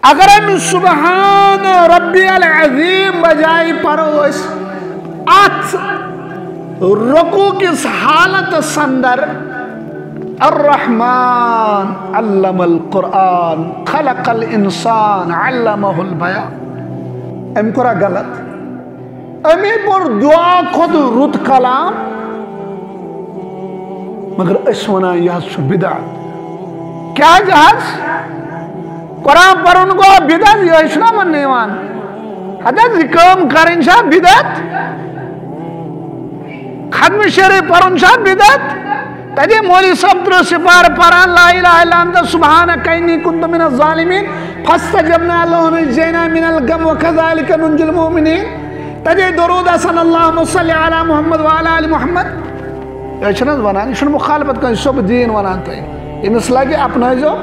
اگر ہم سبحان ربی العظیم بجائے پڑھو ات رکوع کس حالت سندر الرحمن علم القرآن خلق الانسان علمہ البیان ام کورا غلط امی پر دعا خود رت کلام مگر اس ونا یہ بدعت کیا جہاز قرآن پڑھن کو بدعت یہ چھنا مننے وان حدث کام کرن شاہ بدعت ختم شریف پڑھن شاہ بدعت تجھے مولی صاحب تر سپار پران لا الہ الا انت سبحانک انی کنت من الظالمین فاستجبنا له ونجینا من الغم وكذلك ننجی المؤمنین تجھے درود حسن اللہم صلی علی محمد وعلی آل محمد یہ چھنا ونان یہ چھنا مخالفت کن سب دین ونان تھی انس لگے اپنا جو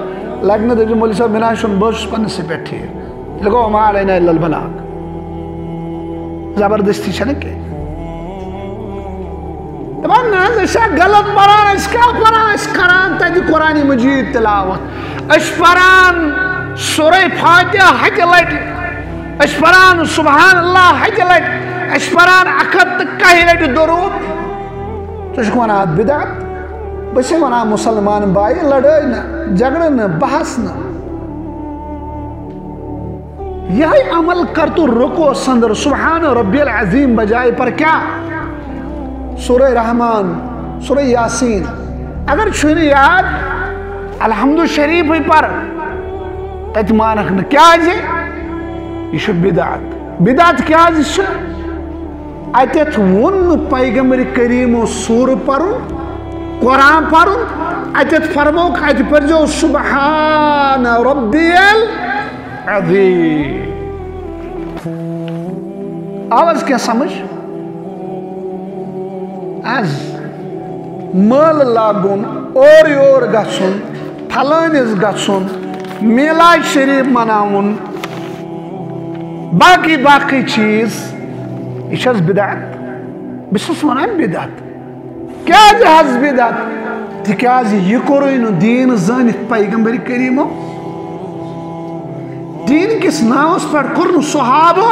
لگنے دے جو مولی صاحب بنا شن بوش پن سے بیٹھی ہے لگو ما علینا الا البلاغ زبردستی چھنے دبان ناز اشا غلط پران اس کیا پران اس کران تجھے قرآن مجید تلاوت اس پران سورہ فاتحہ حج لٹ اس پران سبحان اللہ حج لٹ اس پران اکت کہی لٹ درود تو اس کو ونا بدعت بس ونا مسلمان بائی لڑائی نا جھگڑ نا بحث نا یہی عمل کر تو رکو سندر سبحان ربی العظیم بجائے پر کیا سورہ رحمان سورہ یاسین اگر چھوڑی یاد الحمد شریف ہی پر تیت مانکھ کیا جی یہ شو بدعت کیا جی شو ایتت ون پیغمبر کریم و سور پرن قرآن پرن ایتت فرموک ایت پر جو سبحان ربی العظیم آواز کیا سمجھ از مل لاگن اور یور گھن پھلانس گھن میلاد شریف مناون باقی چیز یہ بدعت بس ونان بدعت کیا جہاز بدعت تکیاز یہ کوروی نو دین زانت پیغمبر کریمو دین کس ناوس پر کرن صحابہ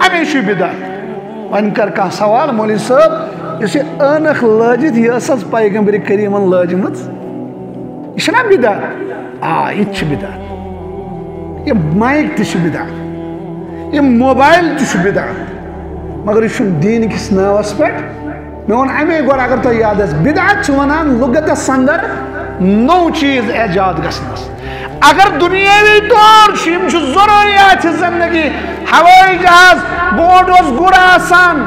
ہمیشہ بدعت ون کر کا سوال مولی صاحب اسے انخ لاجت یہ اساس پیغمبر کریمن لاجمت یہ چھنا بدعت یہ چھ بدعت یہ مائک تش بدعت یہ موبائل تش بدعت مگر یہ دین کس ناوس پر میں ون امی گور اگر تو یاد ہے بدعت ونان لغت سندر نو چیز ایجاد گسنس اگر دنیاوی طور شیم چھ ضروریات زندگی ہوائی جہاز بورڈ اس گر آسان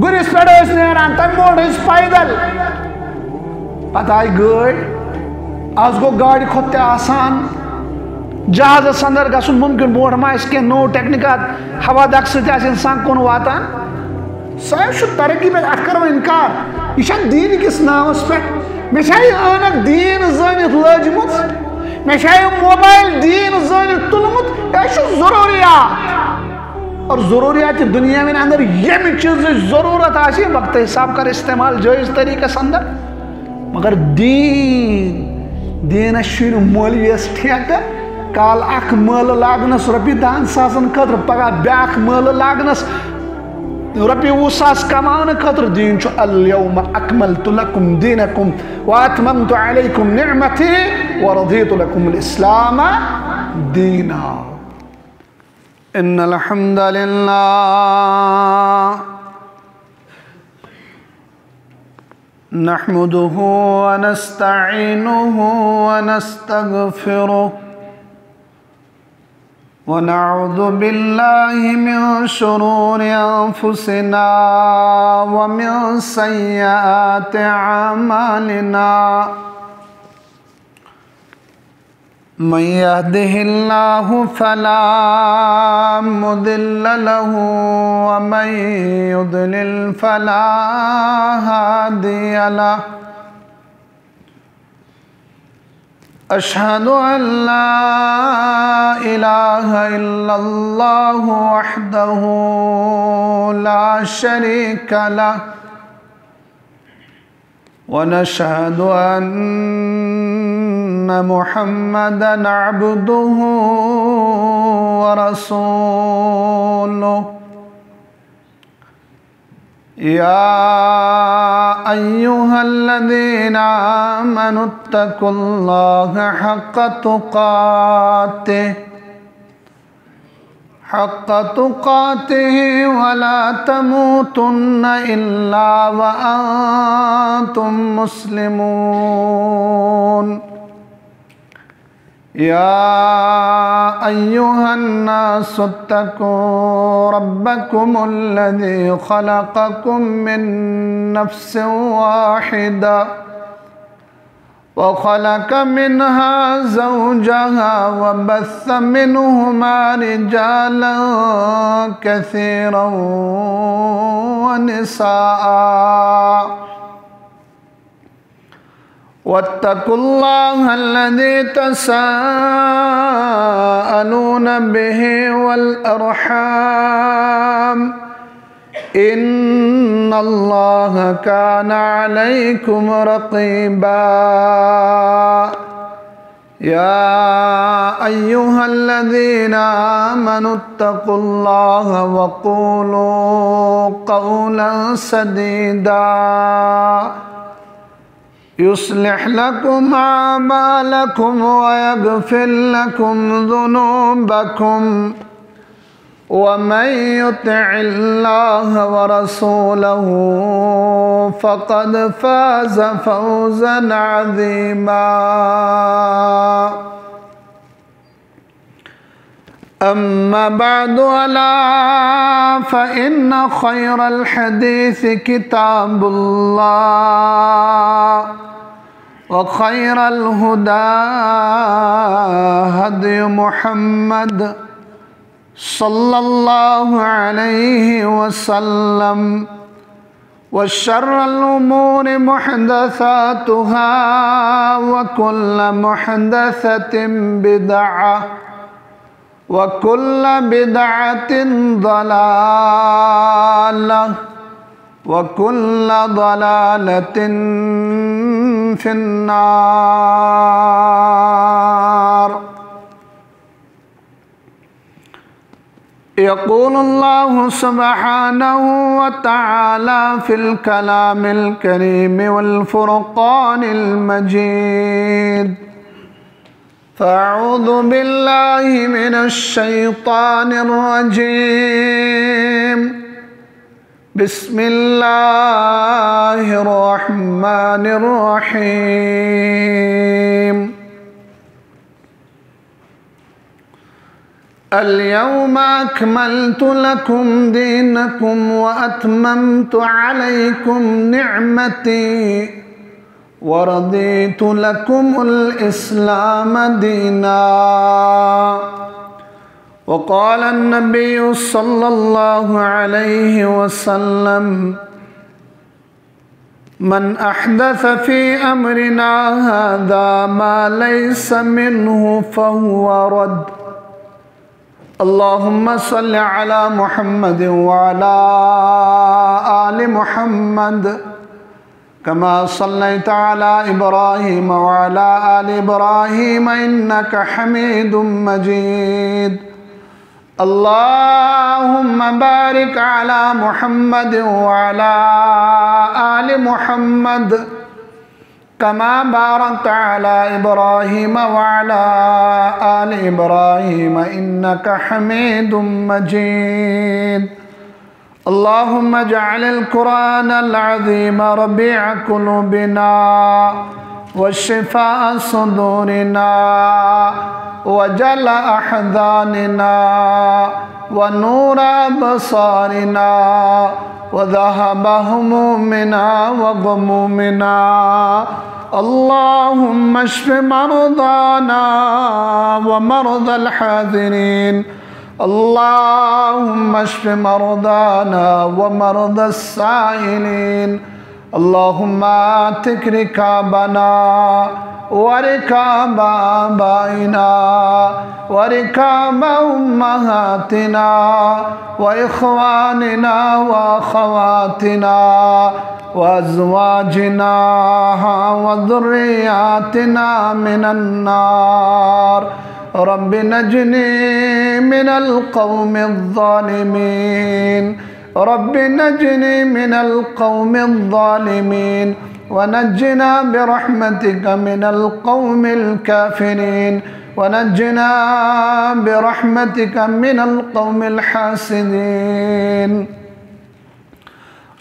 گرس پہ نیران تم بورڈ اس پیدل پتہ آئی گاڑی آج گو گاڑی کھوتے آسان جہاز سندر گسن ممکن بورڈ ما اس کے نو ٹیکنیکات ہوا دکستے آس انسان کون واتان صاحب شو ترقی پہ ات کرو انکار یہ دین کس ناوس پہ میں انک دین زانت لاجمت میں موبائل دین زانت تلمت یہ ضروریات اور ضروریات دنیا میں اندر یہ چیز ضرورت آسی وقت حساب کر استعمال جائز طریقہ سندر مگر دین شیر مولیس ٹھیک کال اخ مل لاگنس رپی 10,000 خطر پگہ بیاکھ مل لاگنس رپی 20,000 کمان خطر دین چھو اليوم اکملت لکم دینکم واتممت علیکم نعمتی ورضیت لکم الاسلام دینا ان الحمد للہ نحمده ونستعینه ونستغفره ونعوذ بالله من شرور أنفسنا ومن سيئات أعمالنا من يهده الله فلا مضل له ومن يضلل فلا هادي له أشهد أن لا إله إلا الله وحده لا شريك له ونشهد أن محمدًا عبده ورسوله يا أيها الذين آمنوا اتقوا الله حق تقاته ولا تموتن إلا وأنتم مسلمون يا أيها الناس اتقوا ربكم الذي خلقكم من نفس واحدة وخلق منها زوجها وبث منهما رجالا كثيرا ونساء واتقوا الله الذي تساءلون به والأرحام إن الله كان عليكم رقيبا يا أيها الذين آمنوا اتقوا الله وقولوا قولا سديدا يصلح لكم أعمالكم ويغفر لكم ذنوبكم ومن يطع الله ورسوله فقد فاز فوزا عظيما أما بعد ألا فإن خير الحديث كتاب الله وخير الهدى هدي محمد صلى الله عليه وسلم وشر الأمور محدثاتها وكل محدثة بدعة وكل بدعة ضلالة وكل ضلالة في النار. يقول الله سبحانه وتعالى في الكلام الكريم والفرقان المجيد: فأعوذ بالله من الشيطان الرجيم. بسم الله الرحمن الرحيم. اليوم أكملت لكم دينكم وأتممت عليكم نعمتي ورضيت لكم الإسلام دينا. وقال النبي صلى الله عليه وسلم: من أحدث في أمرنا هذا ما ليس منه فهو رد. اللهم صل على محمد وعلى آل محمد كما صليت على إبراهيم وعلى آل إبراهيم إنك حميد مجيد. اللهم بارك على محمد وعلى آل محمد كما باركت على إبراهيم وعلى آل إبراهيم إنك حميد مجيد. اللهم اجعل القرآن العظيم ربيع قلوبنا وشفاء صدورنا وجلاء أحزاننا ونور أبصارنا وذهب همومنا وغمومنا. اللهم اشف مرضانا ومرضى الحاذرين. اللهم اشف مرضانا ومرضى السائلين. اللهم آتك ركابنا وركاب آبائنا وركاب أمهاتنا وإخواننا وأخواتنا وأزواجنا وذرياتنا من النار رب نجني من القوم الظالمين رب نجني من القوم الظالمين ونجنا برحمتك من القوم الكافرين ونجنا برحمتك من القوم الحاسدين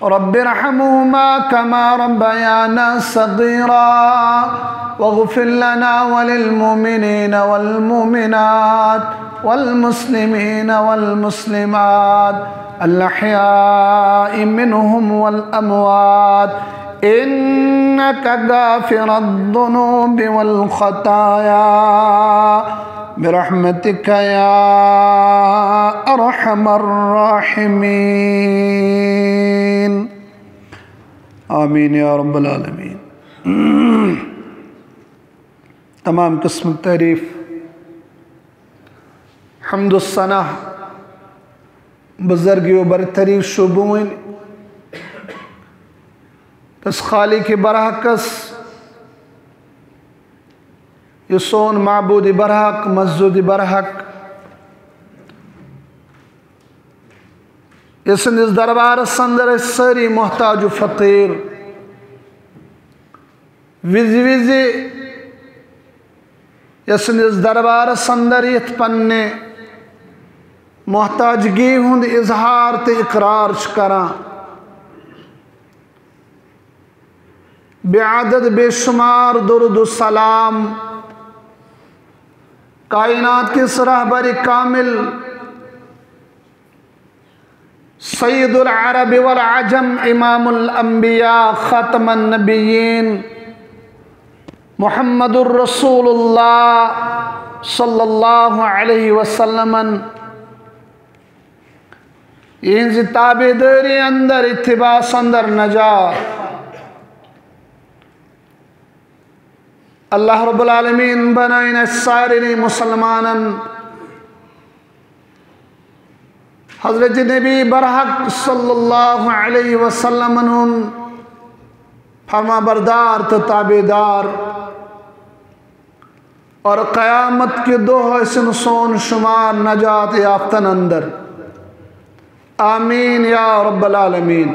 رب ارحمهما كما ربيانا صغيرا واغفر لنا وللمؤمنين والمؤمنات والمسلمين والمسلمات الأحياء منهم والأموات إنك غافر الذنوب والخطايا برحمتك يا أرحم الراحمين آمین یا رب العالمین۔ تمام قسم تعریف حمد الثنا بزرگی و برتری شبوین تس خالق برحقس یہ سون معبود برحق مسجود برحق یہ سندس دربار سندر ساری محتاج و فقیر وزی وزی یہ سندس دربار سندر یت پننے محتاجگی ہند اظہار تے اقرار کران بعدد بے شمار درود و سلام کائنات کے رہبر کامل سید العرب والعجم امام الانبیاء خاتم النبیین محمد الرسول اللہ صلی اللہ علیہ وسلم یہ تابعداری اندر اتباع اندر نجات اللہ رب العالمین بنائن سارے مسلمانا حضرت نبی برحق صلی اللہ علیہ وسلم فرما بردار تو تابعدار اور قیامت کے دو حسن سون شمار نجات یافتن اندر آمین یا رب العالمین۔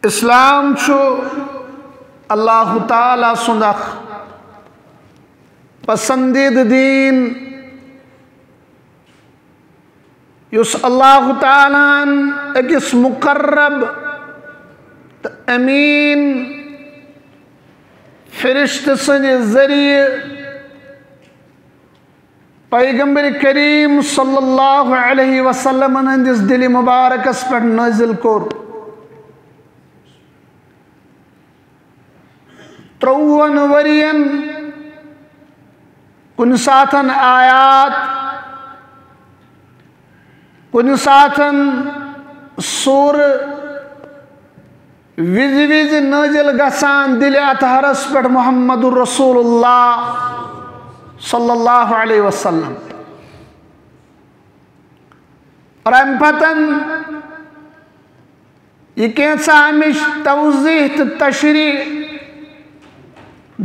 اسلام چھو اللہ تعالیٰ سندخ پسندید دین یس اللہ تعالیٰ اکس مقرب امین فرشت سن ذریعے پیغمبر کریم صلی اللہ علیہ وسلم ہندس دل مبارک اس پر نازل کر 53 ورین کن ساتن آیات کن ساتن سور وز وز نازل گسان دل اطہرس پر محمد الرسول اللہ صلی اللہ علیہ وسلم اور ام پتن یہ کینسا ہمیش توضیح تشریح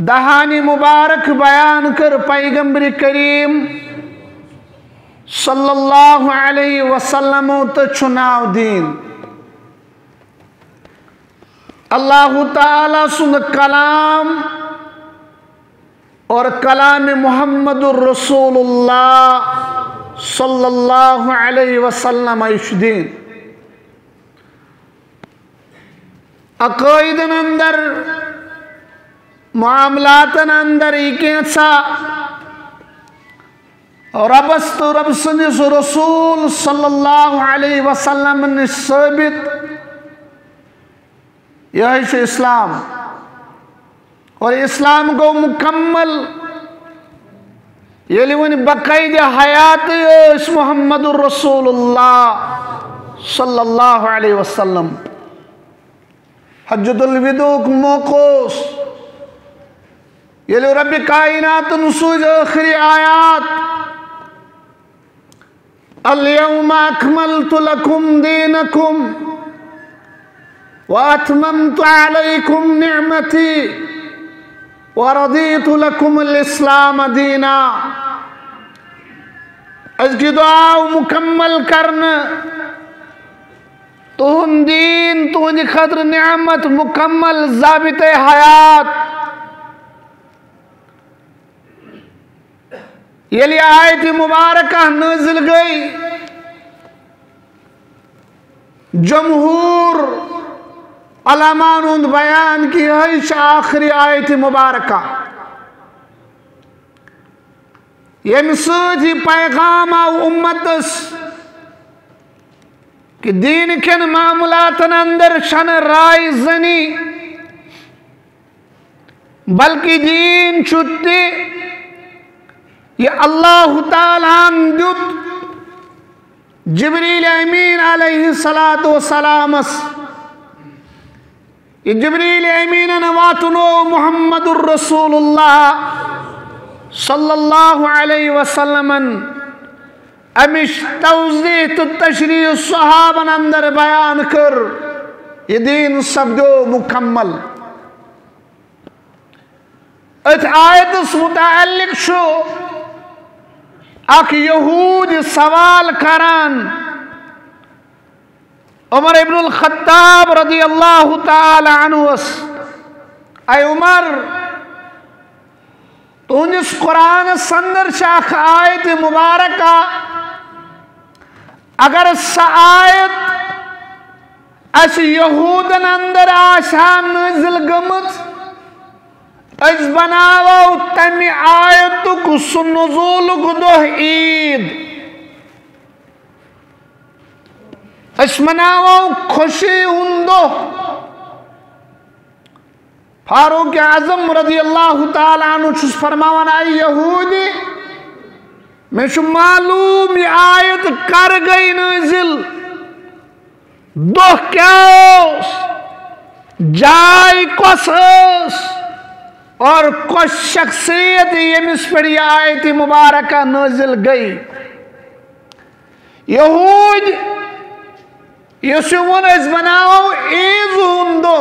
دہانی مبارک بیان کر پیغمبر کریم صلی اللہ علیہ وسلم تو چناو دین اللہ تعالیٰ سن کلام اور کلام محمد الرسول اللہ صلی اللہ علیہ وسلم ایشدین عقائدن اندر معاملاتن اندر ایکینسا ربست رب سندس رسول صلی اللہ علیہ وسلم نے ثابت یہ اسلام اور اسلام کو مکمل یہ لیونی بقید حیات اس محمد الرسول اللہ صلی اللہ علیہ وسلم حجت الودوع موقوس یلی رب کائنات سوز آخری آیات اليوم اکملت لکم دینکم واتممت علیکم نعمتی ورضیت لکم الاسلام دینا از کی دعا مکمل کرنا تہن دین تہن خاطر نعمت مکمل ضابط حیات یلی آیت مبارکہ نازل گئی جمہور علماء نے بیان کی ہے آخری آیت مبارکہ یم سۭتۍ پیغام آو امتس کہ دین کن معاملاتن اندر شن رائے زنی بلکہ دین چھتی یہ اللہ تعالیٰ دیت جبریل امین علیہ السلام یہ جبریل امین نواتنو محمد الرسول اللہ صلی اللہ علیہ وسلم امش توضیح تو تشریح صحابن اندر بیان کر یہ دین سبدو مکمل ات آیت متعلق شو اک یہود سوال کران عمر ابن الخطاب رضی اللہ تعالی عنہ اے عمر تونس قرآن سندر شاخ آیت مبارکہ اگر سا آیت اس یہودن اندر آشان نازل گمت اس بناو تمی آیتک سنزولک دو عید اس مناو خوشی ہندو فاروق اعظم رضی اللہ تعالیٰ عنہ چھس فرماوان آئی یہودی میں شو معلوم یہ آیت کر گئی نازل دو کیاس جائی کسس اور کچھ شخصیت یمس پر یہ آیت مبارکہ نازل گئی یہود یسون اس بناو عید ہندو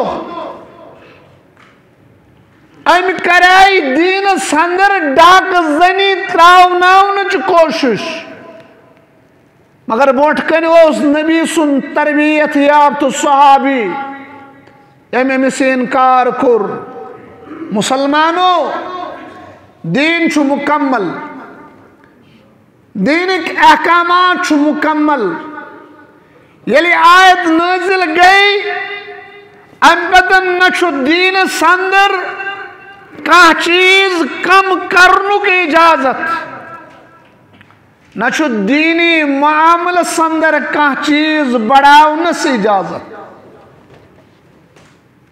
ام کرائی دین سندر ڈاک زنی تراؤناؤنچ کوشش مگر بوٹ کنی اس نبی سن تربیت یافت صحابی امس انکار کر مسلمانو دین چھو مکمل دینک احکامات چھو مکمل یلی آیت نازل گئی امبتن نچو دین سندر کہاں چیز کم کرنو کی اجازت نچو دینی معامل سندر کہاں چیز بڑھاؤن سے اجازت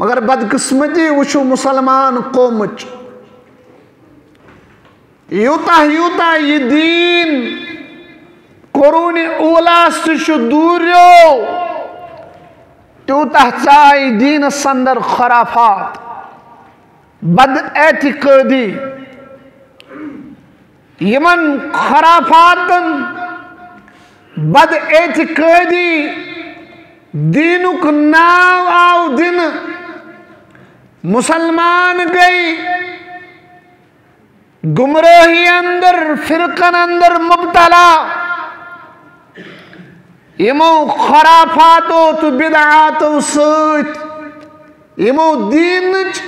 مگر بدقسمتی وچو مسلمان قومچ یوتا یوتا یہ دین قرون اولا سے دوریو تیوتا چاہی دین سندر خرافات بد اعتقادی یمن خرافاتن بد اعتقادی دینک ناو آو دن مسلمان گئی گمراہی اندر فرقن اندر مبتلا یمو خرافاتو تو بدعاتو سوت یمو دینچ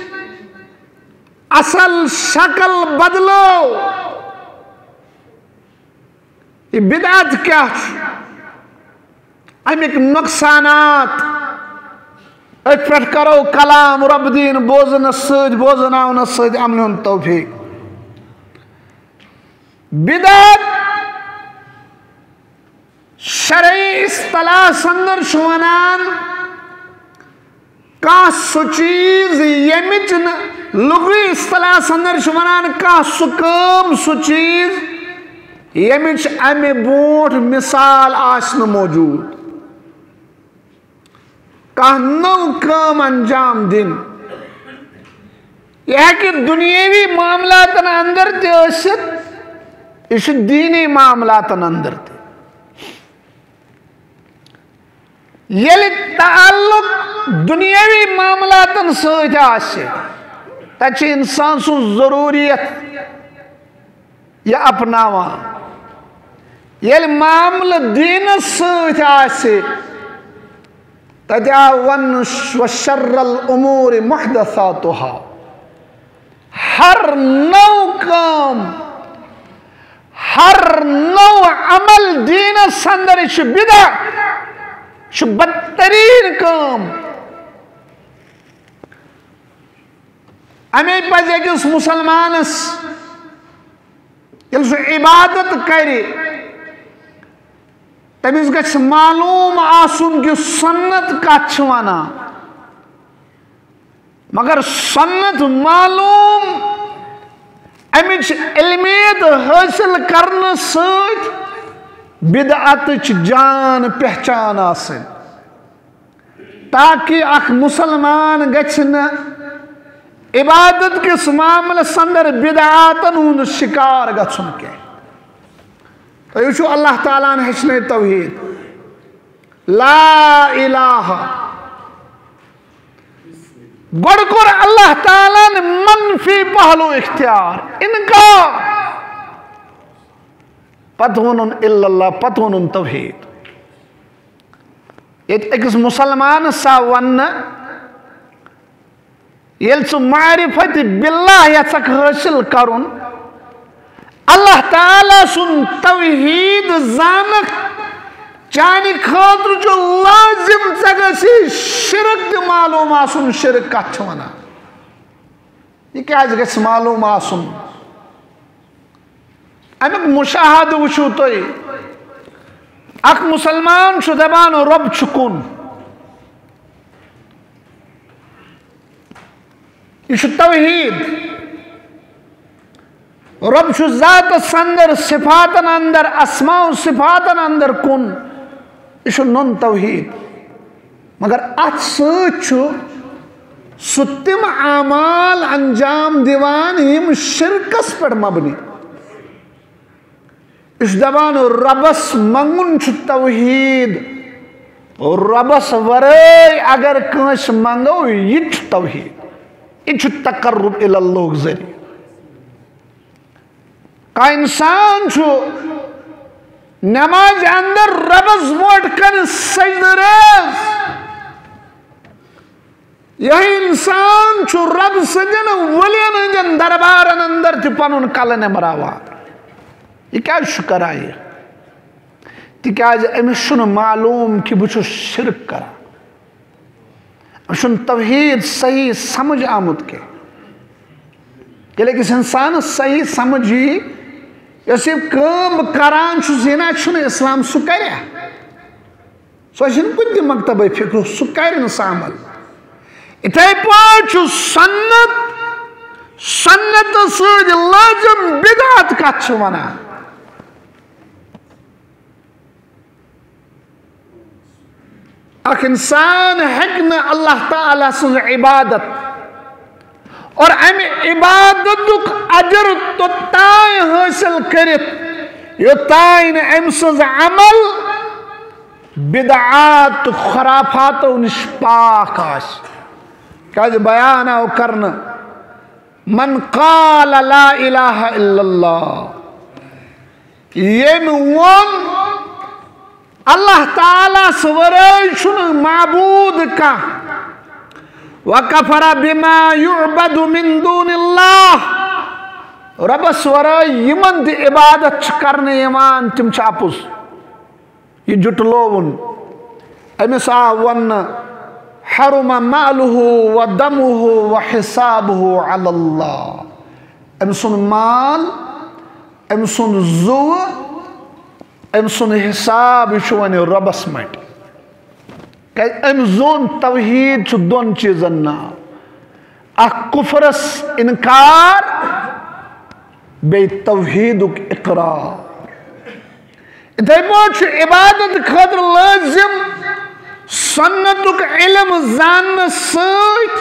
اصل شکل بدلو یہ بدعت کیا امیک نقصانات ایک پر کرو کلام رب دین بوزن السج بوزن آون السج امن توفیق بدعت شرعی اصطلاح سندر شوانان کا سو چیز یمچ لغوی اصطلاح سندر شوانان کا سکم سو چیز یمچ امی بوٹ مثال آسن موجود کانٛہہ نٔو کٲم انجام دِنۍ یہ ہیٚکہِ دُنیٲوی معاملاتن اندر تہِ ٲسِتھ، یہ چھُ دیٖنی معاملاتن اندر تہِ. ییٚلہِ تعلق دُنیٲوی معاملاتن سۭتۍ آسہِ تتہِ چھُ اِنسان سُنٛد ضروٗریت یہِ اپناوان. ییٚلہِ معاملہٕ دیٖنس سۭتۍ آسہِ تتہِ آو وننہٕ وَشَرَّ الْأُمُورِ مُحْدَثَاتُهَا. ہر نو کٲم، ہر نو عمل دیٖنس اندر یہِ چھُ بِدعت، یہِ چھُ بدتریٖن کٲم. اَمے پزِ أکِس مُسلمانس ییٚلہِ سُہ عبادت کرِ تٔمِس گژھِ معلوٗم آسُن کہِ سنت کتھ چھِ ونان. مگر سنت معلوم امِچ علمیت حٲصِل کرنہٕ سۭتۍ بدعتٕچ جان پہچان آسٕنۍ، تاکہِ اکھ مُسلمان گژھِ نہٕ عبادت کِس معاملس اندر بدعاتن ہُنٛد شِکار گژھُن کینٛہہ. تُہۍ وٕچھِو اللہ تعالیٰ ہن ہیٚچھنٲے توحیٖد، لا الہ. گۄڈٕ کوٚر اللہ تعالیٰ ہن منفی پہلو اختیار، انکار. پتہٕ ووٚنُن الا اللہ، پتہٕ ووٚنُن توحیٖد. ییٚتہِ أکِس مُسلمانس آو وننہٕ ییٚلہِ ژٕ معرفت باللہ یژھکھ حٲصِل کرُن، اللہ تعالیٰ سُنٛد توحیٖد زانکھ، چانہِ خٲطرٕ چھُ لازم ژےٚ گژھی شرک تہِ معلوٗم آسُن شرک کتھ چھِ ونان. یہِ کیازِ گژھِ معلوٗم آسُن؟ امیُک مُشاہدٕ وٕچھِو تُہۍ. اکھ مُسلمان چھُ دپان رۄب چھُ کُن، یہ چھُ توحیٖد. رۄب چھُ ذاتس اندر، صفاتن اندر، اسماء و صفاتن اندر کُن، یہ چھُ نوٚن توحیٖد. مگر اتھ سۭتۍ چھُ سُہ تِم اعمال انجام دِوان یِم شرکس پٮ۪ٹھ مبنی. یہ چھُ دپان رۄبس منٛگُن چھُ توحیٖد، رۄبس ورٲے اگر کٲنٛسہِ منٛگو یہِ تہِ چھُ توحیٖد، یہ چھُ تقرب الی اللہ ذریعہ. کانٛہہ اِنسان چھُ نمازِ اندر رۄبس برونٛٹھ کنہِ سجدٕ ریز، یِہوٚے اِنسان چھُ رۄبہٕ سٕنٛدٮ۪ن ؤلین ہٕنٛدٮ۪ن دربارن اندر تہِ پنُن کلہٕ نِمراوان. یہِ کیازِ چھُ کران یہِ؟ تِکیازِ أمِس چھُنہٕ معلوٗم کہِ بہٕ چھُس شرک کران، أمِس چھُنہٕ توحیٖد صحیح سمجھ آمُت کینٛہہ. ییٚلہِ أکِس انسانس صحیح سمجھ یی یۄس یہِ کٲم بہٕ کران چھُس یہِ نہ چھُنہٕ اسلام، سُہ کریا؟ سُہ چھُنہٕ کُنہِ تہِ مکتبے فِکرُک، سُہ کرِ نہٕ سُہ عمل. یِتھے پٲٹھۍ چھُ سنت، سنتس سۭتۍ لٲزم بدعت کتھ چھِ ونان. اکھ انسان ہیٚکہِ نہٕ اللہ تعالیٰ سٕنٛز عبادت اور امہِ عبادتُک اجر توٚتانۍ حٲصِل کٔرِتھ یوٚتانۍ نہٕ أمۍ سٕنٛز عمل بدعات تہٕ خرافاتو نِش پاک آسہِ. کیازِ بیان آو کرنہٕ من قال لا الہ الا اللہ، ییٚمۍ ووٚن اللہ تعالیٰ ہس ورٲے چھُنہٕ معبوٗد کانٛہہ، وکفر بما یعبد من دون اللہ، رۄبس ورٲے یِمن تہِ عبادت چھِ کرنہٕ یِوان تِم چھِ اپُز، یہِ جُٹلووُن. أمِس آو وننہٕ حرم مالُہ و دمُہ و حسابُہ علی اللہ. أمۍ سُنٛد مال، أمۍ سُنٛد زُوٕ، أمۍ سُنٛد حساب، یہِ چھُ وۄنۍ رۄبس مٹہِ. کیازِ أمۍ زون توحیٖد چھُ دۄن چیٖزن ناو، اکھ کُفرس انکار، بیٚیہِ توحیٖدُک اقرار. یِتھے پٲٹھۍ چھُ عبادت خٲطرٕ لٲزم سنتک علم زان سیت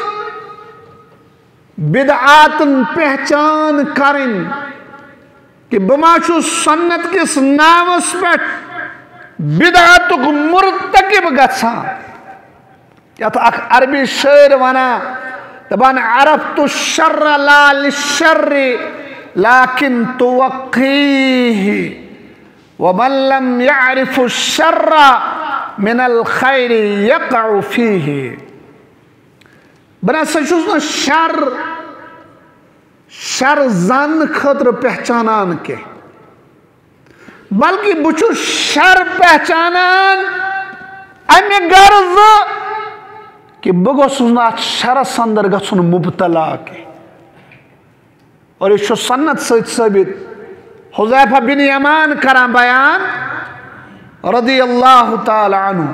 بدعاتن پہچان کرن کہ بما چھو سنت کس نامس پہ بدعاتک مرتکب گژھان یت اخ عربی شعر ونا دپان عرفت الشر لا للشر لكن توقيه ومن لم يعرف الشر من الخير يقع فيه بنا سچوس نا شر زان خطر پہچانان کے بلکہ بچو شر پہچانان امی غرض کہ بگو سننا شرس اندر گھن مبتلا کے اور یہ سنت سیت ثابت حذیفہ بن یمان کران بیان رضی اللہ تعالی عنہ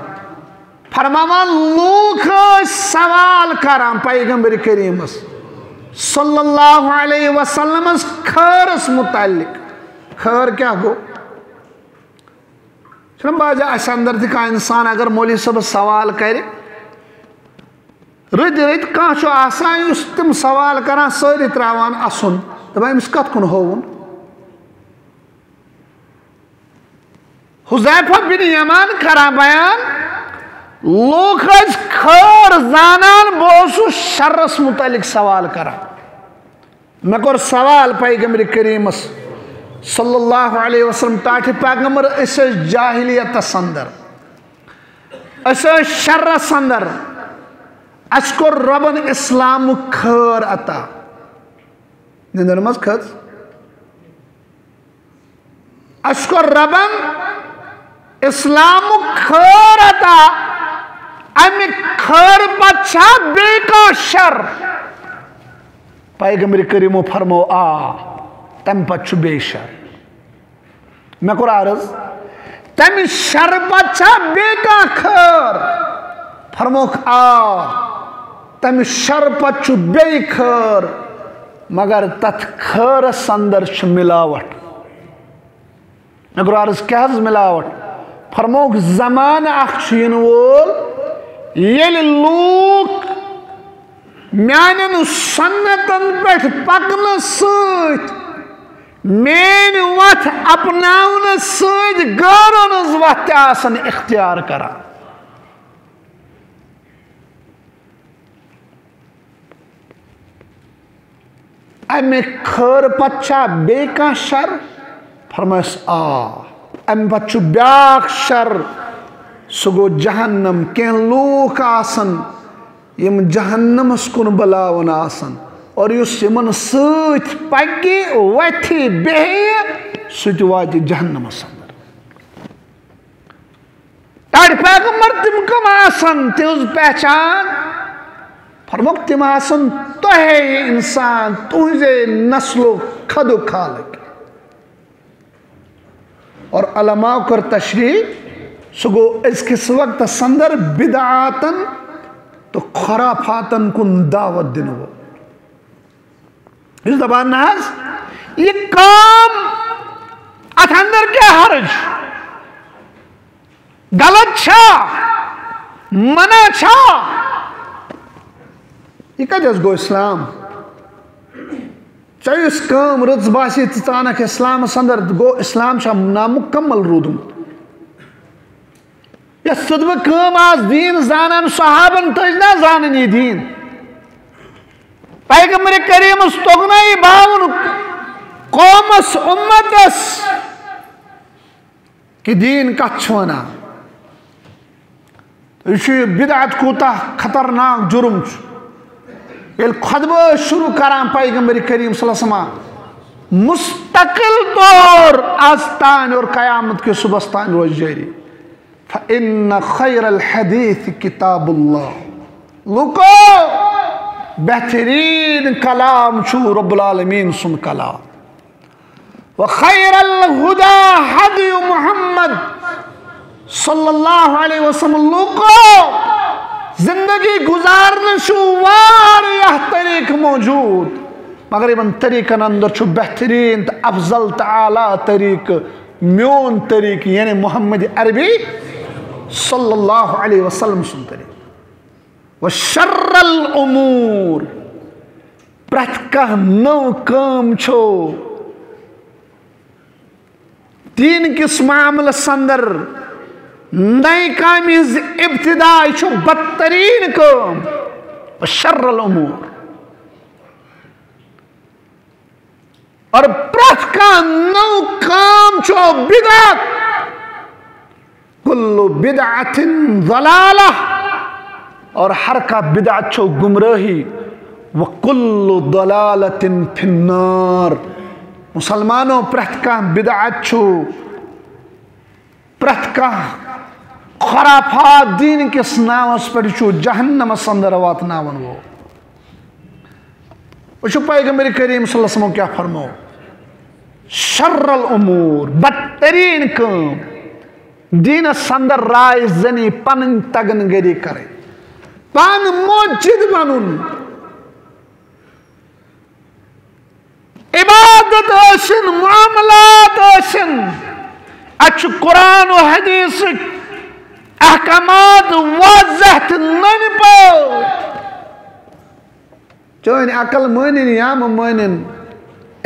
فرماوان لوگ سوال کران پیغمبر کریم صلی اللہ علیہ وسلم خیرس متعلق خیر کیا گو چھنا باجا اس اندر تھی کا انسان اگر مولی صاحب سوال کرے رد کان چھو آسان اس تم سوال کران ساری تراوان اسن دبا امس کت کن ہوون حذیفہ بن یمان کران بیان لوگ خیر زانان بوسو شرس متعلق سوال کران میں کور سوال پیغمبر کریم صلی اللہ علیہ وسلم تاکہ پیغمبر اس جاہلیت سندر اس شر سندر اشکر ربن اسلام خیر عطا نندر مز کھت اشکر ربن اسلام خیر عطا امی خیر بچہ بے کا شر پیغمبر کریم فرمو تم پچھ بے شر میں کور عرض تم شر بچہ بے کا خیر فرمو تم شر پچھ بے خیر مگر تت خیر سندر چھ ملاوٹ میں کور عرض کیا ملاوٹ فرمو زمان اخشین وول یل لوک میانن سنتن پیٹھ پکن سیت مین وت اپناون سیت غیرن وت آسن اختیار کران امی خیر پچھا بے کا شر فرمائس امی پچھو بیاک شر سگو جہنم کین لوک آسن یم جہنم اسکن بلاون آسن اور یس یمن سیت پکی ویتھی بہی سیت واتی جہنم سندر تاڑ پیغمبر تم کم آسن تیوز پہچان فرموک تم آسن تو ہے یہ انسان تجھے نسل و خد و خالق اور علماء کر تشریح سگو اس کس وقت سندر بدعاتن تو خرافاتن کن دعوت دنو اس زبان ناز یہ کام ات اندر کیا حرج غلط چھا منع چھا یہ کجاز گو اسلام چاہیے اس کام رز باسی تانک اسلام سندر گو اسلام شاہ نامکمل رودم یا صدب کام آز دین زانن صحابن تجنا زانن یہ دین پیغمبر کریم استغنائی باون قومس امتس کہ دین کچھونا یہ بدعت کوتا خطرناک جرم چھو یہ خطبہ شروع کران پیغمبر کریم صلی اللہ علیہ وسلم مستقل طور آستان اور قیامت کے صبحستان روز جاری فَإِنَّ خَيْرَ الْحَدِيثِ كِتَابُ اللَّهِ لوکو بہترین کلام چھو رب العالمین سن کلام وَخَيْرَ الْهُدَى حَدِيُ محمد صلی اللہ علیہ وسلم لوکو زندگی گزارن شو واریہ طریق موجود مگر یہ طریقن اندر چھو بہترین تا افضل تعالی طریق میون طریق یعنی محمد عربی صلی اللہ علیہ وسلم سن طریق وشر الامور پرت کانٛہہ نٔو کٲم چھو دین کس معاملس اندر نئی کامہِ ہٕنٛز ابتدا یہ چھُ بدترین کٲم وشر الامور اور پرت کانٛہہ نٔو کٲم چھو بدعت کل بدعت ضلالہ اور ہر کا بدعت چھو گمراہی وکل ضلالت فی النار مسلمانوں پرت کانٛہہ بدعت چھو پرت کانٛہہ خرافات دین کس نامس پر چھو جہنمس اندر واتناون وہ وچھو پیغمبر کریم صلی اللہ علیہ وسلم کیا فرمو شر الامور بدترین کام دین اندر رائے زنی پنن تگن گری کرے پان موجد بنن عبادت ٲسِن معاملات ٲسِن اچھ قرآن و حدیث احکامات واضح تہٕ ننہِ پٲٹھۍ چٲنۍ عقل مٲنِن یا مہٕ مٲنِن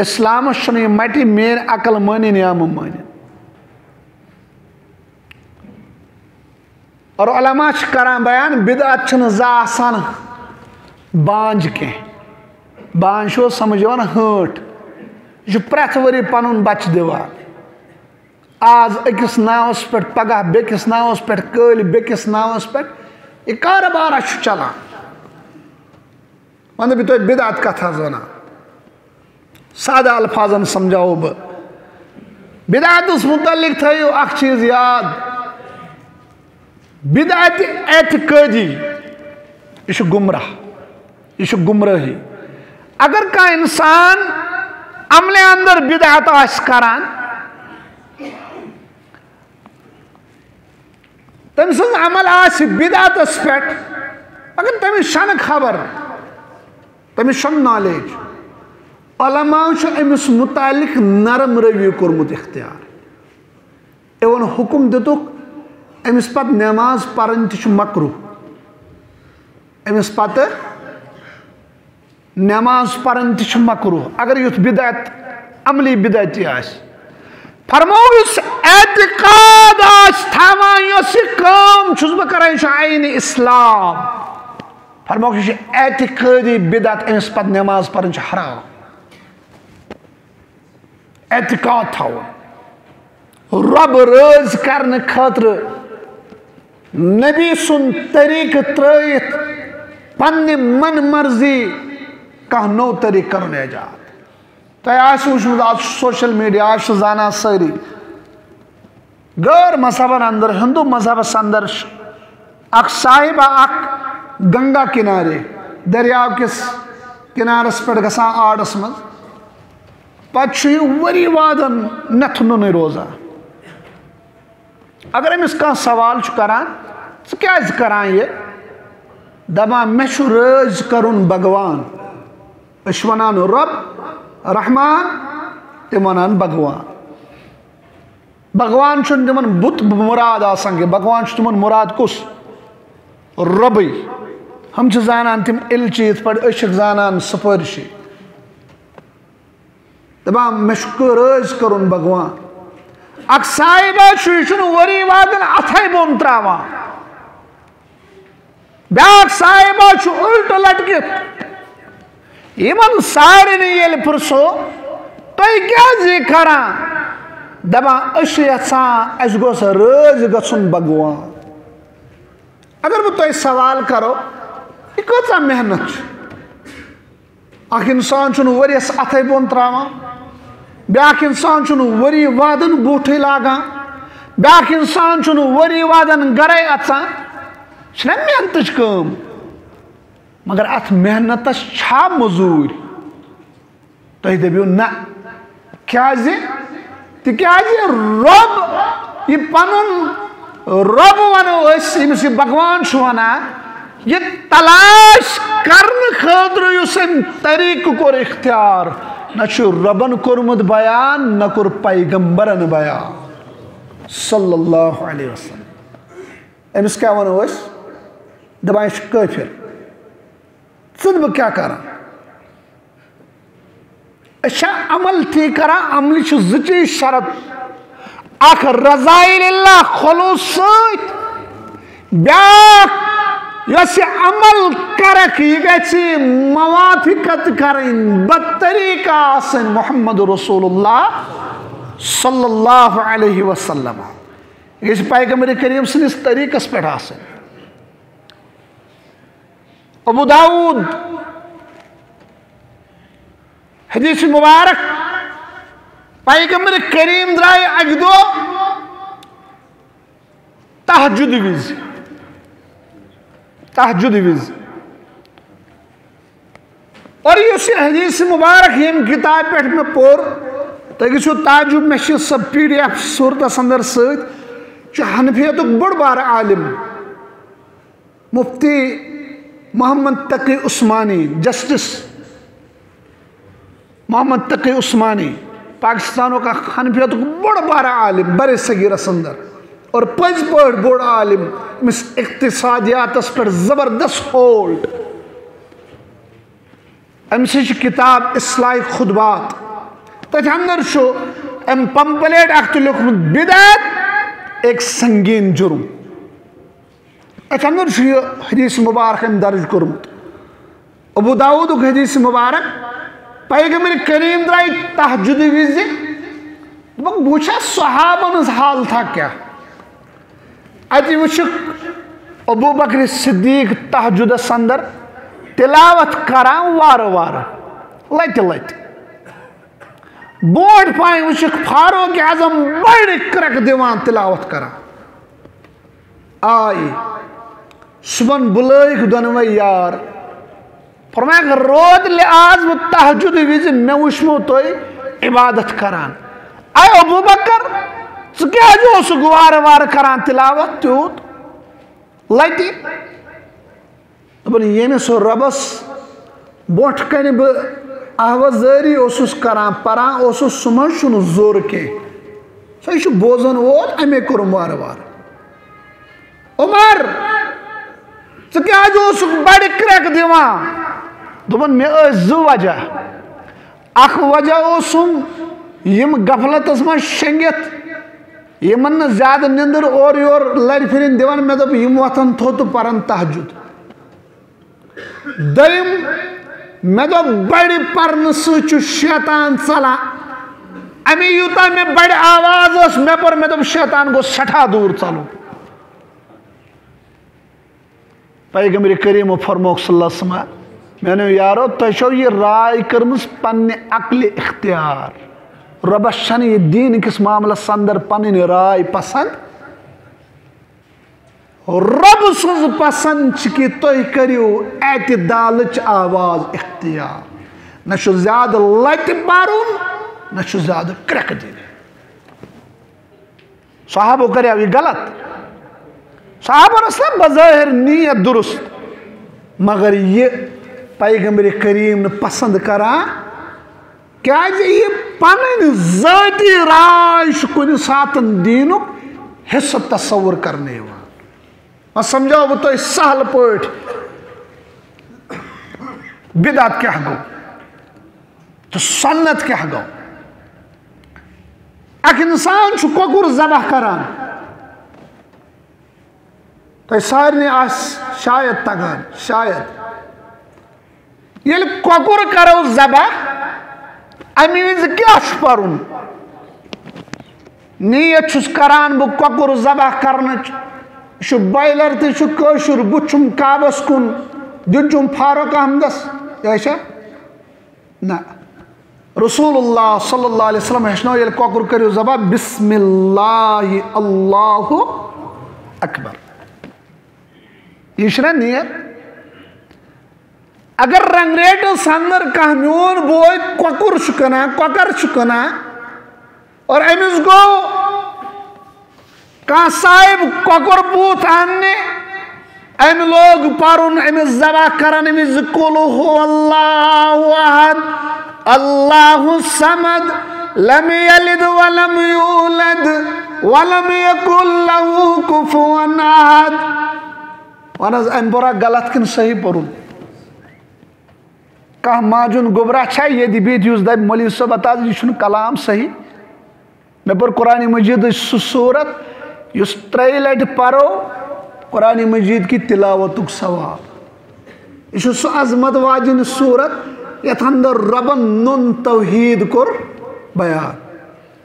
اسلامس چھُنہٕ یہِ مٹہِ میٲنۍ عقل مٲنِن یا مہٕ مٲنِن اور علماء چھِ کران بیان بدعت چھنہٕ زانٛہہ آسان بانج کینٛہہ بانج چھُو سمجھ یِوان ہٲٹ یہ چھُ پرٛٮ۪تھ ؤری پنُن بچہِ دِوان آز أکِس ناوس پٮ۪ٹھ پگاہ بیٚکِس ناوس پٮ۪ٹھ کٲلۍ بیٚکِس ناوس پٮ۪ٹھ یہِ کارٕبارا چھُ چلان ونہٕ بہٕ تۄہہِ بدعت کتھ حظ ونان سادہ الفاظن سمجھاوو بہٕ بدعتس متعلق تھٲیِو اکھ چیٖز یاد بدعت اعتقٲدی یہ چھُ گمراہ یہ چھُ گمرٲہی اگر کانٛہہ انسان عملہِ اندر بدعت آسہِ کران تٔمۍ سٕنٛز عمل آسہِ بدعتس پٮ۪ٹھ مگر تٔمِس چھنہٕ خبر تٔمِس چھنہٕ نالیج علماء چھُ أمِس متعلق نرم روی کوٚرمُت اختیار اِوٕن حُکم دِتُکھ أمِس پتہٕ نٮ۪ماز پرٕنۍ تہِ چھُ مکروٗہ أمِس پتہٕ نٮ۪ماز پرٕنۍ تہِ چھُ مکروٗہ اگر یُتھ بدعت عملی بدعتی آسہِ فرمو یُس اعتقاد آسہِ تھاوان یۄس یہِ کٲم چھُس بہٕ کران یہِ چھُ عینِ اسلام فرموکھ یہِ چھِ اعتقٲدی بدعت أمِس پتہٕ نٮ۪ماز پرٕنۍ چھِ حرام اعتقاد تھاوُن رۄب رٲضۍ کرنہٕ خٲطرٕ نبی سُنٛد طریٖقہٕ ترٲیِتھ پننہِ من مرضی کانٛہہ نوٚو طریٖقہٕ کرُن ایجاد تۄہہِ آسہِ وٕچھمُت آز چھُ سوشل میڈیا آز چھِ زانان سٲری غٲر مذہبن اندر ہندو مذہبس اندر اکھ صاحبہ اکھ گنگا کنارے دریاو کِس کنارس پٮ۪ٹھ گژھان آڑس منٛز پتہٕ چھُ یہِ ؤری وادن نٮ۪تھ نُنٕے روزان اگر أمِس کانٛہہ سوال چھُ کران ژٕ کیازِ کران یہِ دپان مےٚ چھُ رٲضۍ کرُن بھگوان أسۍ چھِ ونان رۄب رحمان تِم ونان بھگوان بھگوان چھُنہٕ تِمن بُت مُراد آسان کینٛہہ بھگوان چھُ تِمن مُراد کُس رۄبٕے ہم چھِ زانان تِم اِلچہِ یِتھ پٲٹھۍ أسۍ چھِکھ زانان سُپٲرشی دپان مےٚ چھُ رٲضۍ کرُن بھگوان اکھ صاحبہ چھُ یہِ چھُنہٕ ؤری وادن اتھے بۄن تراوان بیاکھ صاحبہ چھُ اُلٹہٕ لٹکِتھ یِمن سارنٕے ییٚلہِ پرژھو تُہۍ کیازِ یہِ کران دپان أسۍ چھِ یژھان اَسہِ گوٚژھ رٲضۍ گژھُن بھگوان اگر بہٕ تۄہہِ سوال کرو یہِ کۭژاہ محنت چھِ اکھ انسان چھُنہٕ ؤرِیس اتھے بۄن تراوان بیاکھ انسان چھُنہٕ ؤری وادن بوٗٹھٕے لاگان بیاکھ انسان چھُنہٕ ؤری وادن گرے اژان چھِنہ محنتٕچ کٲم مگر اتھ محنتس چھا موٚزوٗرۍ تُہۍ دٔپِو نہ کیازِ تِکیازِ رۄب یہِ پنُن رۄب ونو أسۍ ییٚمِس یہِ بھگوان چھُ ونان یہِ تلاش کرنہٕ خٲطرٕ یُس أمۍ طریٖقہٕ کوٚر اختیار نہ چھُ رۄبن کوٚرمُت بیان نہ کوٚر پیغمبرن بیان صلی اللہ علیہ وسلم امس کیا ونو اس دپان یہ کافر ژٕ بہٕ کیٛاہ کران أسۍ چھا عمل تی کران عملہِ چھِ زٕ چیٖز شرط اکھ رضایل اللہ خلوص سۭتۍ بیٛاکھ یۄس یہِ عمل کرکھ یہِ گژھِ موافقت کرٕنۍ بدطریقہ آسٕنۍ محمد رسول اللہ صلی اللہ علیہ وسلم یہِ گژھِ پیغمبر کریم سٕنٛدِس طریقس پٮ۪ٹھ آسٕنۍ ابو داؤد حدیث مبارک پیغمبر کریم درائے اکہ دۄہ تہجد وز اور اس حدیث مبارک یم کتاب پہ میں پور تھی گھو تعجب میں سب PDF صورتس اندر ست حنفیت بڑ بار عالم مفتی محمد تقی عثمانی جسٹس محمد تقی عثمانی پاکستانوں کا حنفیت بڑ بار عالم بر صغیرس اندر اور پز پڑ بڑ عالم مس اقتصادیات پر زبردست ہولڈ ام سے کتاب اصلاح خطبات تت اندر ام پمپلیٹ اخت لیکھمت بدعت ایک سنگین جرم تت اندر یہ حدیث مبارک ام درج کورمت ابو داؤد حدیث مبارک پیغمبر کریم درائے تہجد وز بچا صحابن حال تھا کیا اتہ وچک ابو بکر صدیق تہجدس اندر تلاوت کران وار وار لت لت بوڑ پائیں وچک فاروق اعظم بڑ کرک دیوان تلاوت کران آئی صبح بلائک دونوے یار فرمایا رود لحاظ و تہجد وز میں وچمو تو عبادت کران اے ابو بکر ژٕ کیٛازِ اوسُکھ وارٕ وارٕ کران تلاوت تیوٗت لتہِ دوٚپُن ییٚمِس رۄبس برونٛٹھ کنہِ بہٕ آوازٲری اوسُس کران پران اوسُس سُہ مہ چھُنہٕ زوٚر کینٛہہ سُہ چھُ بوزن وول اَمے کوٚرُم وارٕ وارٕ عمر ژٕ کیٛازِ اوسُکھ بڑِ کرٛٮ۪کہٕ دِوان دوٚپُن مےٚ ٲسۍ زٕ وجہ اکھ وجہ اوسُم یِم غفلتس منٛز شیٚنگِتھ یمن نہٕ زیادٕ نِندٕر اورٕ یور لرِ پھِرِنۍ دِوان مےٚ دوٚپ یِم وۄتھن تھوٚد تہٕ پرن تہجد دوٚیِم مےٚ دوٚپ بڑِ پرنہٕ سۭتۍ چھُ شیطان ژلان امی یوٗتاہ مےٚ بڑِ آواز ٲس مےٚ پٔر مےٚ دوٚپ شیطان گوٚژھ سٮ۪ٹھاہ دوٗر ژلُن پیغمبر کریٖمو فرمووُکھ صلی اللہ علیہ وسلم میانیو یارو تۄہہِ چھو یہِ راے کٔرمٕژ پننہِ عقلہِ اختیار رۄبس چھنہٕ یہِ دیٖن کِس معاملس اندر پنٕنۍ راے پسند رۄب سٕنٛز پسند چھِ کہِ تُہۍ کٔرِو اعتدالٕچ آواز اختیار نہ چھُ زیادٕ لتہِ پرُن نہ چھُ زیادٕ کرٛٮ۪کہٕ دِنہِ صحابو کریو یہِ غلط صحابن ٲس نہ بظٲہر نیت درست مگر یہِ پیغمبر کریم نہٕ پسند کران کیازِ یہِ پنٕنۍ ذٲتی راے چھُ کُنہِ ساتہٕ دیٖنُک حصہٕ تصور کرنہٕ یِوان وۄنۍ سمجھاو بہٕ تۄہہِ سہل پٲٹھۍ بدعت کیٛاہ گوٚو تہٕ سنت کیٛاہ گوٚو اکھ انسان چھُ کۄکُر ذبح کران تۄہہِ سارنٕے آسہِ شاید تگان شاید ییٚلہِ کۄکُر کرو ذبح اَمہِ وِزِ کیٛاہ چھُ پرُن نیت چھُس کران بہٕ کۄکُر ذبح کرنٕچ یہِ چھُ بایلر تہِ چھُ کٲشُر بہٕ چھُم کعبس کُن دیُن چھُم فاروق احمدس یہِ چھا نہ رسول اللہ صلی اللہ علیہ وسلم ہیٚچھنٲو ییٚلہِ کۄکُر کٔرِو ذبح بسم اللہ اللہ اکبر یہ چھُنہ نیت اگر رنگریٹس اندر کانٛہہ میون بوے کۄکُر چھُ کٕنان کۄکر چھُ کٕنان اور أمِس گوٚو کانٛہہ صاحب کۄکُر بوٗتھ اننہِ أمۍ لوگ پرُن أمِس ذبح کران أمِس قُل هو الله احد الله الصمد لم يلد ولم يولد وَلَمْ يَكُنْ لَهُ كُفُوًا أَحَدٌ وَنَ حظ اَمہِ پورا غلط کِنہٕ صحیح پوٚرُن کانٛہہ ماجُن گوٚبرا چھا ییٚتہِ بِہِتھ یُس دَپہِ مولوی صٲب ہتا یہِ چھُنہٕ کلام صحیح مےٚ پوٚر قرآنِ مجیٖدٕچ سُہ صوٗرت یُس 3 لٹہِ پرو قرآنِ مجیٖد کی تلاوتُک ثواب یہ چھُ سُہ عظمت واجِن صوٗرت یتھ اندر ربن نوٚن توحیٖد کوٚر بیان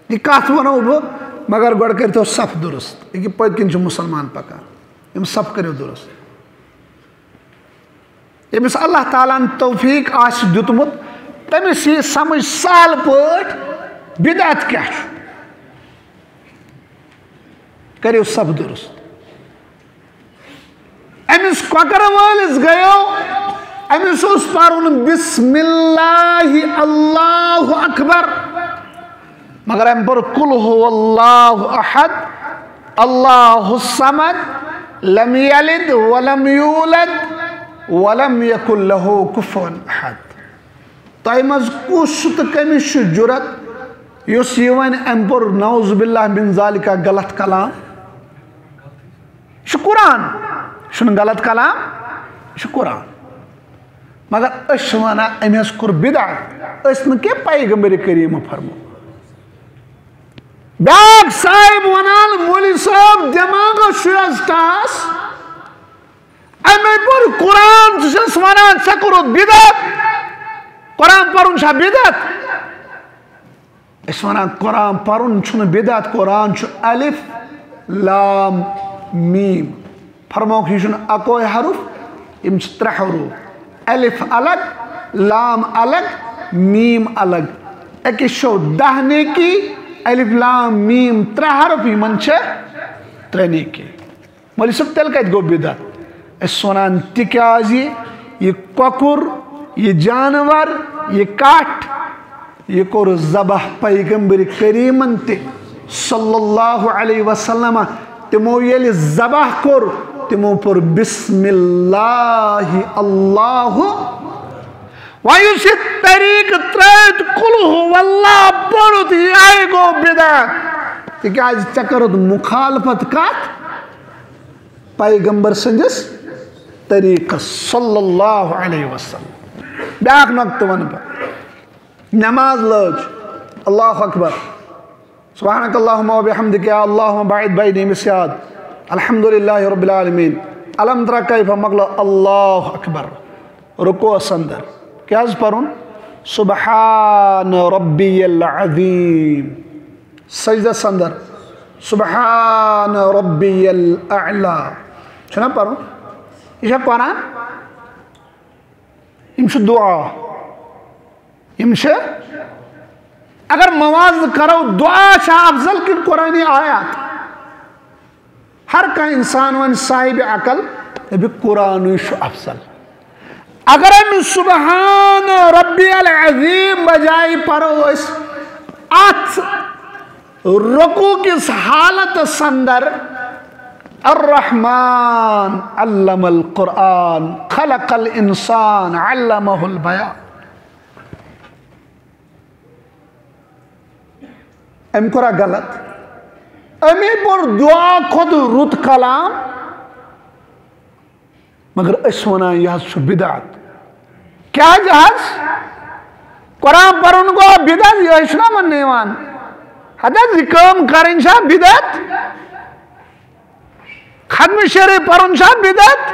یہ کتھ ونو بہٕ مگر گۄڈٕ کٔرۍتو صف درست یہِ پٔتۍ کِنۍ چھُ مُسلمان پکان یِم صف کٔرِو درست ییٚمِس اللہ تعالیٰ ہن توفیٖق آسہِ دیُتمُت تٔمِس یی سمجھ سہل پٲٹھۍ بدعت کیٛاہ چھُ کٔرِو صف درست أمِس کۄکر وٲلِس گٔیو أمِس اوس پرُن بسم اللہ اللہ اکبر مگر أمۍ پوٚر قُل هو اللہ احد اللہ الصمد لم یلد ولم یولد ولم یکن لہُ کُفُوًا احد تۄہہِ منٛز کُس چھُ تہٕ کٔمِس چھُ جُرت یُس یہِ وَنہِ أمۍ پوٚر نعوذ باللہ من ذالکا غلط کلام یہ چھُ قرآن یہ چھُنہٕ غلط کلام یہ چھُ قرآن مگر أسۍ چھِ ونان أمۍ حظ کوٚر بدعت أسۍ نہٕ کینٛہہ پیغمبرِ کریٖمہٕ فرمو بیٛاکھ صاحب ونان مولوی صٲب دٮ۪ماغس چھُ حظ ٹاس أمۍ پوٚر قرآن ژٕ چھَس ونان ژےٚ کوٚرُتھ بدعت قرآن پرُن چھا بدعت أسۍ ونان قرآن پرُن چھُنہٕ بدعت قرآن چھُ الف لام میٖم فرموکھ یہِ چھُنہٕ اکوے حرف یِم چھِ 3 حروٗف الف الگ لام الگ میٖم الگ أکِس چھو 10 نیکی الف لام میٖم 3 حرف یِمن چھِ 3 نیکی مولوی صٲب تیٚلہِ کتہِ گوٚو بدعت أسۍ ونان تِکیٛازِ یہِ کۄکُر یہِ جانور یہِ کٹھ یہِ کوٚر ذبح پیغمبرِ کریٖمن تہِ صلی اللہ علیہ وسلم تِمو ییٚلہِ ذبح کوٚر تِمو پوٚر بسم اللہ اللہ وۄنۍ یُس یہِ طریٖقہٕ ترٲوِتھ قُل هو اللہ پوٚرُتھ یہِ گوٚو بدعت تِکیٛازِ ژےٚ کٔرٕتھ مُخالفت کتھ پیغمبر سٕنٛدِس طریٖقس صلی اللہ علیہ وسلم بیٛاکھ نۄقطہٕ ونہٕ بہٕ نٮ۪ماز لٲج اللہ اکبر سبحانک اللہم وبحمدک یا اللہم باعد بینی مسیاد الحمدللہ رب العالمین الم تر کیف مۄکلو اللہ اکبر رکوعس اندر کیٛاہ حظ پرُن سبحان ربی العظیم سجدس اندر سبحان ربی الاعلیٰ چھُنا پرُن یہِ چھا قرآن یِم چھِ دعا یِم چھِ اگر موازنہٕ کرو دعا چھا افضل کِنہٕ قرآنی آیات ہر کانٛہہ انسان ونہِ صاحبِ عقل دپہِ قرآنٕے چھُ افضل اگر أمِس سبحان ربی العظیم بجایہِ پرو أسۍ اتھ رکوع کِس حالتس اندر الرحمن علم القرآن خلق الانسان علمہ البیان أمۍ کوٚرا غلط أمی پوٚر دعا کھۄتہٕ رُت کلام مگر أسۍ ونان یہِ حظ چھُ بدعت کیٛازِ حظ قرآن پرُن گوٚو بدعت یِہوٚے چھُنا وننہٕ یِوان ہتہٕ حظ یہِ کٲم کرٕنۍ چھا بدعت ختمہِ شریٖف پرُن چھا بدعت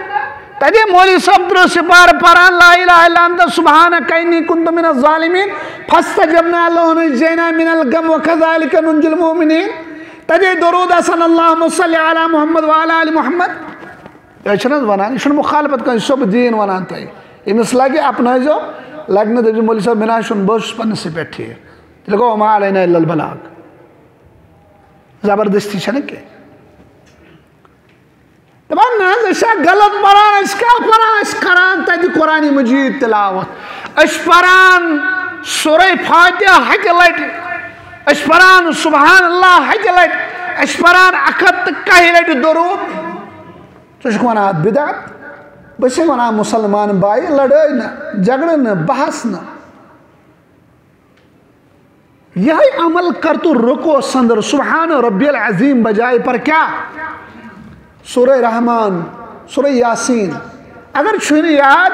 تتے مولوی صٲب 30 سِپارٕ پران لا الہ الا انت سبحانک انی کنت من الظالمین فاستجبنا لہ ونجینا من الغم وکذلک ننجی المؤمنین تتے درود آسان اللہم صلی علی محمد وعلی آل محمد یہ چھُنہٕ حظ ونان یہِ چھُنہٕ مُخالفت کانٛہہ یہِ چھُسو بہٕ دیٖن ونان تۄہہِ ییٚمِس لگہِ اپنٲیزیو لگہِ نہٕ دٔپزیو مولوی صٲب مےٚ نہ حظ چھُنہٕ بہٕ حظ چھُس پننسٕے پٮ۪ٹھ ٹھیٖک تیٚلہِ گوٚو وما علینا الا البلاغ زبردستی چھنہٕ کینٛہہ دپان نہ حظ أسۍ چھا غلط پران أسۍ کیٛاہ پران أسۍ کران تتہِ قرآنِ مجیٖد تلاوت أسۍ پران سورہ فاتحہ 1 لٹہِ أسۍ پران سبحان اللہ 1 لٹہِ أسۍ پران 101 لٹہِ درود ژٕ چھُکھ ونان اتھ بدعت بہٕ چھُسے ونان مُسلمان بایہِ لڑٲے نہٕ جگڑٕ نہٕ بحث نہٕ یہ عمل کر تو رکو سندر سبحان ربی العظیم بجائے پر کیا سورہ رحمان سورہ یاسین اگر چھوئی یاد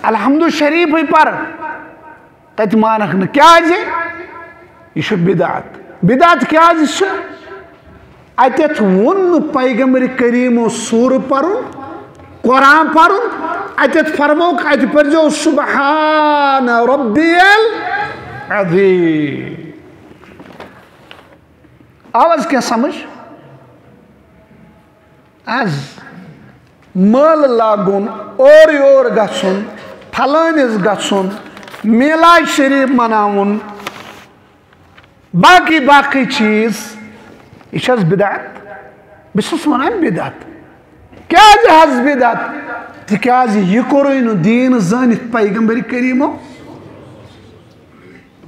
الحمد شریف پر تت مانک نا کیا یہ بدعت کیا اتت ون پیغمبر کریم و سور پرن قرآن پرن اتت فرموک ات پرجو سبحان ربی العظیم آواز کیا سمجھ از مل لاگن اور یور گھن پھلانس گھن میلاد شریف مناون باقی چیز یہ بدعت بس ونان بدعت کیا بدعت تکیاز یہ کوروی نو دین زانت پیغمبر کریمو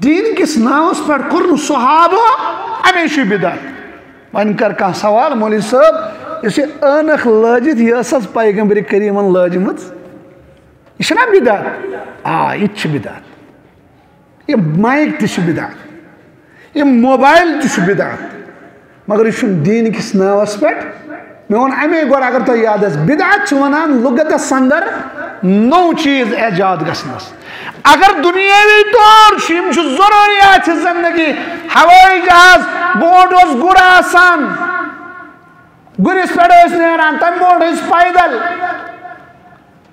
دین کس ناوس پر کرن صحابہ ہمیشہ بدعت ون کر کان سوال مولوی صاحب اس انخ لاجت یہ پیغمبر کریمن لاجمت یہ بدعت یہ بدعت یہ مائک تہ بدعت یہ موبائل تہ بدعت مگر یہ دین کس ناوس پہ میں ون امی گوڑ اگر تو یاد ہے بدعت ونان لغت سندر نو چیز ایجاد گسنس اگر دنیاوی طور شیم ضروریات زندگی ہوائی جہاز بوٹ اس گر آسان گرس پہ نیران تم بوٹ اس پیدل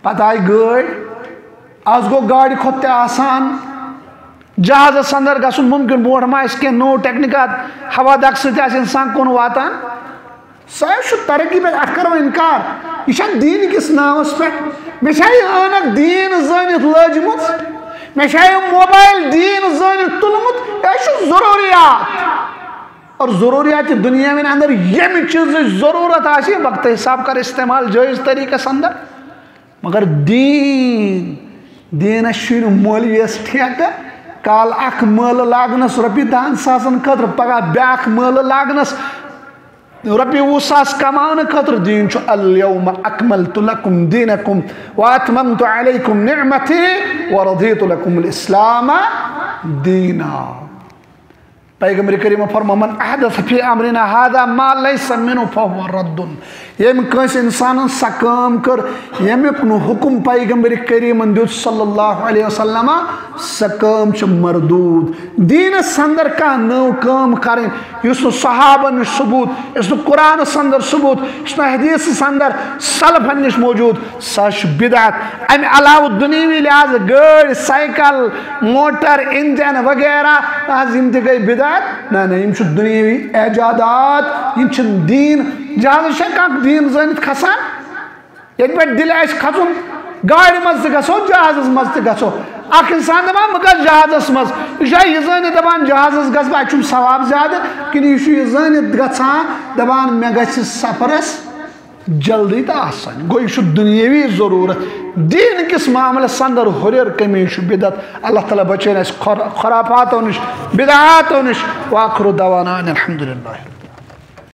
پتہ آئی گاڑ آج گو گاڑی کھوت آسان جہاز اندر گھن ممکن بوٹ ما اس کے نو ٹیکنیکات ہوا دک ست انسان کن واتان سہ ترقی پہ ات کرو انکار یہ دین کس ناوس پہ مے انک دین زانت لجمت مے موبائل دین زانت تلمت یہ ضروریات اور ضروریات دنیا میں اندر یم چیز ضرورت آسی وقت حساب کر استعمال جائز طریقہ اندر مگر دین شن مولویس ٹھیکہ کال اخ مل لاگنس رۄپیہِ 10,000 خطر پگہ بیاکھ مل لاگنس رۄپیہِ 20,000 کماونہٕ خطر دین چھُ الیوم اکملت لکم دینکم واتممت علیکم نعمتی ورضیت لکم الاسلام دینا پیغمبر کریم فرما من احدث فی امرنا هذا ما لیس منه فهو رد یم کنس انسان سا کام کر یمیک نو حکم پیغمبر کریم دیت صلی اللہ علیہ وسلم سا کام چھ مردود دین سندر کا نو کام کریں یس نو صحابہ نش ثبوت یس نو قرآن سندر ثبوت یس نو حدیث سندر سلف نش موجود ساش بدعت ام علاوہ دنیوی لحاظ گاڑی سائیکل موٹر انجن وغیرہ یم تہ گئی بدعت نا یم چھ دنیوی ایجادات یم چھ دین جہاز شکاک دین زانت کھسان یعنی پہ دل ایس کھسن گاڑی مز گھو جہاز مز گھو اخ انسان دپان بہ گھس جہاز مز یہ زانت دپان جہاز گھس بہ اتھ ثواب زیادہ کن یہ زانت گھان دپان مے گھس سفرس جلدی تو آسان گو یہ دنیاوی ضرورت دین کس معاملس اندر ہریر کمی بدعت اللہ تعالیٰ بچین اس خرافاتوں نش بدعاتوں نش واخر دعوانا الحمدللہ